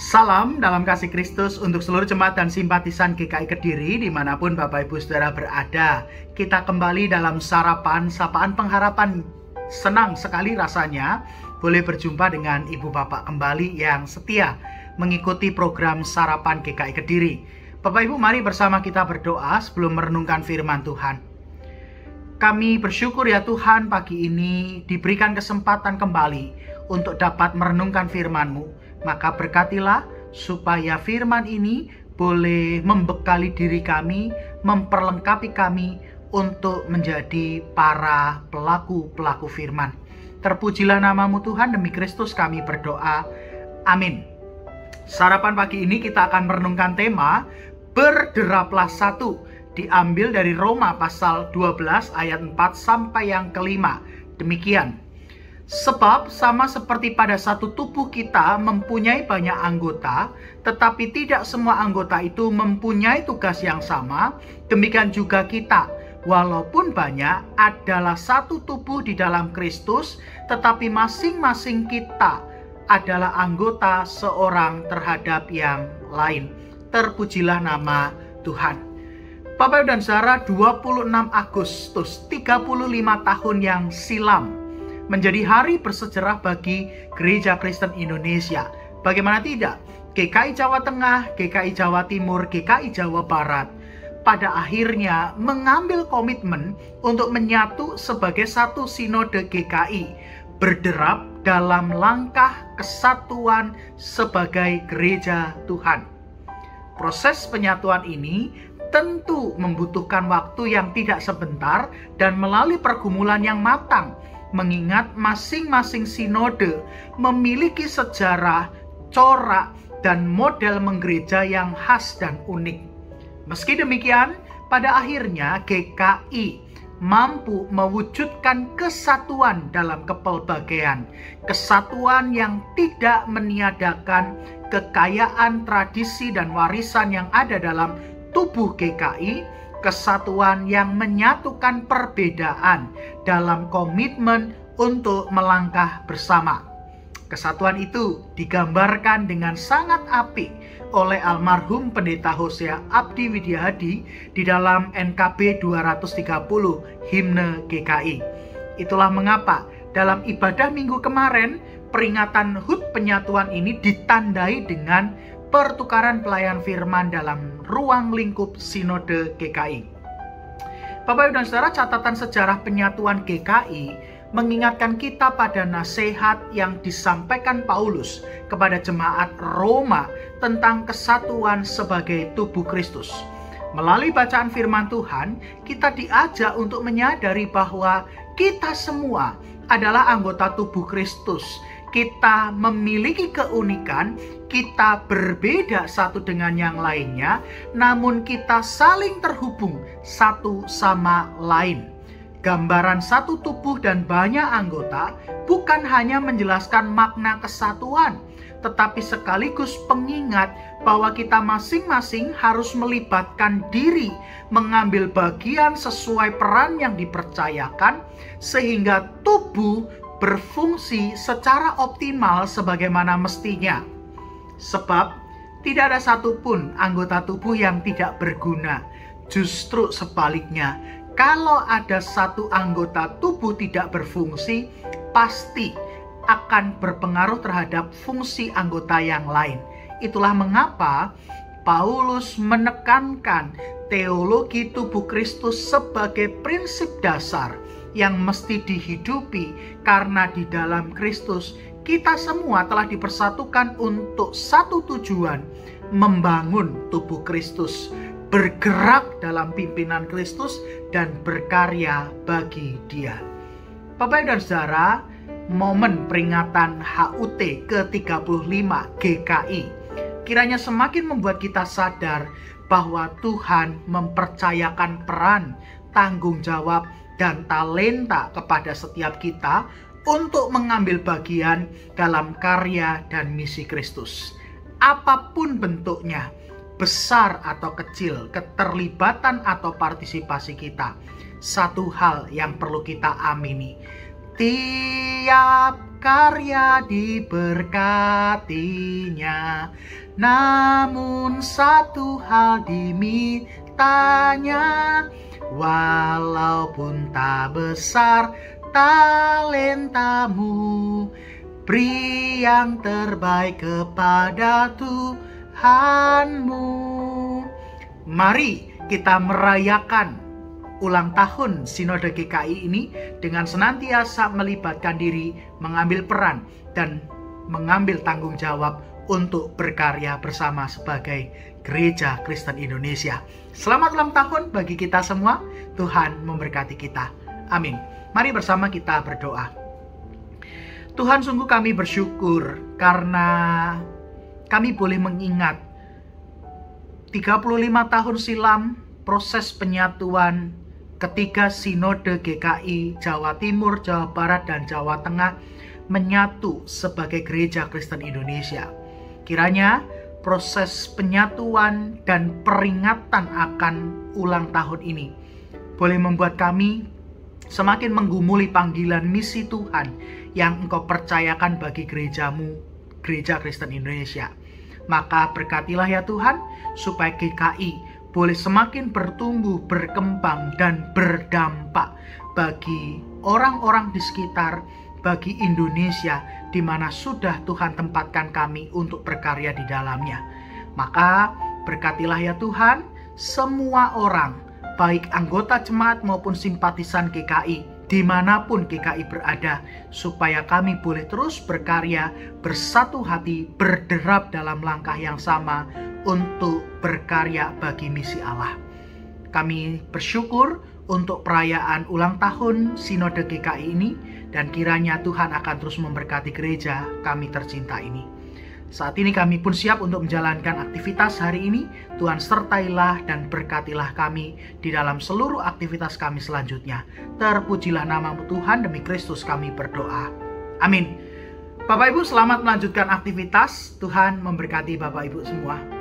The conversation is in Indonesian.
Salam dalam kasih Kristus untuk seluruh jemaat dan simpatisan GKI Kediri dimanapun Bapak Ibu Saudara berada. Kita kembali dalam sapaan pengharapan. Senang sekali rasanya boleh berjumpa dengan Ibu Bapak kembali yang setia mengikuti program Sarapan GKI Kediri. Bapak Ibu, mari bersama kita berdoa sebelum merenungkan firman Tuhan. Kami bersyukur ya Tuhan, pagi ini diberikan kesempatan kembali untuk dapat merenungkan firman-Mu. Maka berkatilah supaya firman ini boleh membekali diri kami, memperlengkapi kami untuk menjadi para pelaku-pelaku firman. Terpujilah nama-Mu Tuhan, demi Kristus kami berdoa. Amin. Sarapan pagi ini kita akan merenungkan tema Berderaplah Satu, diambil dari Roma pasal 12 ayat 4 sampai yang kelima. Demikian. Sebab sama seperti pada satu tubuh kita mempunyai banyak anggota, tetapi tidak semua anggota itu mempunyai tugas yang sama, demikian juga kita. Walaupun banyak, adalah satu tubuh di dalam Kristus, tetapi masing-masing kita adalah anggota seorang terhadap yang lain. Terpujilah nama Tuhan. Bapak dan Saudara, 26 Agustus 35 tahun yang silam menjadi hari bersejarah bagi Gereja Kristen Indonesia. Bagaimana tidak? GKI Jawa Tengah, GKI Jawa Timur, GKI Jawa Barat pada akhirnya mengambil komitmen untuk menyatu sebagai satu sinode GKI, berderap dalam langkah kesatuan sebagai gereja Tuhan. Proses penyatuan ini tentu membutuhkan waktu yang tidak sebentar dan melalui pergumulan yang matang, mengingat masing-masing sinode memiliki sejarah, corak, dan model menggereja yang khas dan unik. Meski demikian, pada akhirnya GKI mampu mewujudkan kesatuan dalam kepelbagaian, kesatuan yang tidak meniadakan kekayaan, tradisi, dan warisan yang ada dalam tubuh GKI, kesatuan yang menyatukan perbedaan dalam komitmen untuk melangkah bersama. Kesatuan itu digambarkan dengan sangat apik oleh almarhum Pendeta Hosea Abdi Widyahadi di dalam NKB 230 Himne GKI. Itulah mengapa dalam ibadah minggu kemarin peringatan HUT penyatuan ini ditandai dengan pertukaran pelayan firman dalam ruang lingkup Sinode GKI. Bapak Ibu dan Saudara, catatan sejarah penyatuan GKI mengingatkan kita pada nasihat yang disampaikan Paulus kepada jemaat Roma tentang kesatuan sebagai tubuh Kristus. Melalui bacaan firman Tuhan, kita diajak untuk menyadari bahwa kita semua adalah anggota tubuh Kristus. Kita memiliki keunikan, kita berbeda satu dengan yang lainnya, namun kita saling terhubung satu sama lain. Gambaran satu tubuh dan banyak anggota bukan hanya menjelaskan makna kesatuan, tetapi sekaligus pengingat bahwa kita masing-masing harus melibatkan diri, mengambil bagian sesuai peran yang dipercayakan, sehingga tubuh berfungsi secara optimal sebagaimana mestinya. Sebab tidak ada satupun anggota tubuh yang tidak berguna. Justru sebaliknya, kalau ada satu anggota tubuh tidak berfungsi, pasti akan berpengaruh terhadap fungsi anggota yang lain. Itulah mengapa Paulus menekankan teologi tubuh Kristus sebagai prinsip dasar yang mesti dihidupi, karena di dalam Kristus kita semua telah dipersatukan untuk satu tujuan, membangun tubuh Kristus, bergerak dalam pimpinan Kristus, dan berkarya bagi Dia. Bapak dan Saudara, momen peringatan HUT ke-35 GKI kiranya semakin membuat kita sadar bahwa Tuhan mempercayakan peran, tanggung jawab, dan talenta kepada setiap kita untuk mengambil bagian dalam karya dan misi Kristus. Apapun bentuknya, besar atau kecil, keterlibatan atau partisipasi kita, satu hal yang perlu kita amini: tiap karya diberkatinya. Namun satu hal dimintanya, walaupun tak besar talentamu, beri yang terbaik kepada Tuhanmu. Mari kita merayakan ulang tahun Sinode GKI ini dengan senantiasa melibatkan diri, mengambil peran, dan mengambil tanggung jawab untuk berkarya bersama sebagai Gereja Kristen Indonesia. Selamat ulang tahun bagi kita semua. Tuhan memberkati kita. Amin. Mari bersama kita berdoa. Tuhan, sungguh kami bersyukur karena kami boleh mengingat 35 tahun silam proses penyatuan ketika Sinode GKI Jawa Timur, Jawa Barat, dan Jawa Tengah menyatu sebagai Gereja Kristen Indonesia. Kiranya proses penyatuan dan peringatan akan ulang tahun ini boleh membuat kami semakin menggumuli panggilan misi Tuhan yang Engkau percayakan bagi gerejamu, Gereja Kristen Indonesia. Maka berkatilah ya Tuhan, supaya GKI boleh semakin bertumbuh, berkembang, dan berdampak bagi orang-orang di sekitar, bagi Indonesia, di mana sudah Tuhan tempatkan kami untuk berkarya di dalamnya. Maka berkatilah ya Tuhan, semua orang, baik anggota jemaat maupun simpatisan GKI, dimanapun GKI berada, supaya kami boleh terus berkarya, bersatu hati, berderap dalam langkah yang sama untuk berkarya bagi misi Allah. Kami bersyukur untuk perayaan ulang tahun Sinode GKI ini, dan kiranya Tuhan akan terus memberkati gereja kami tercinta ini. Saat ini kami pun siap untuk menjalankan aktivitas hari ini. Tuhan sertailah dan berkatilah kami di dalam seluruh aktivitas kami selanjutnya. Terpujilah nama Tuhan, demi Kristus kami berdoa. Amin. Bapak Ibu, selamat melanjutkan aktivitas. Tuhan memberkati Bapak Ibu semua.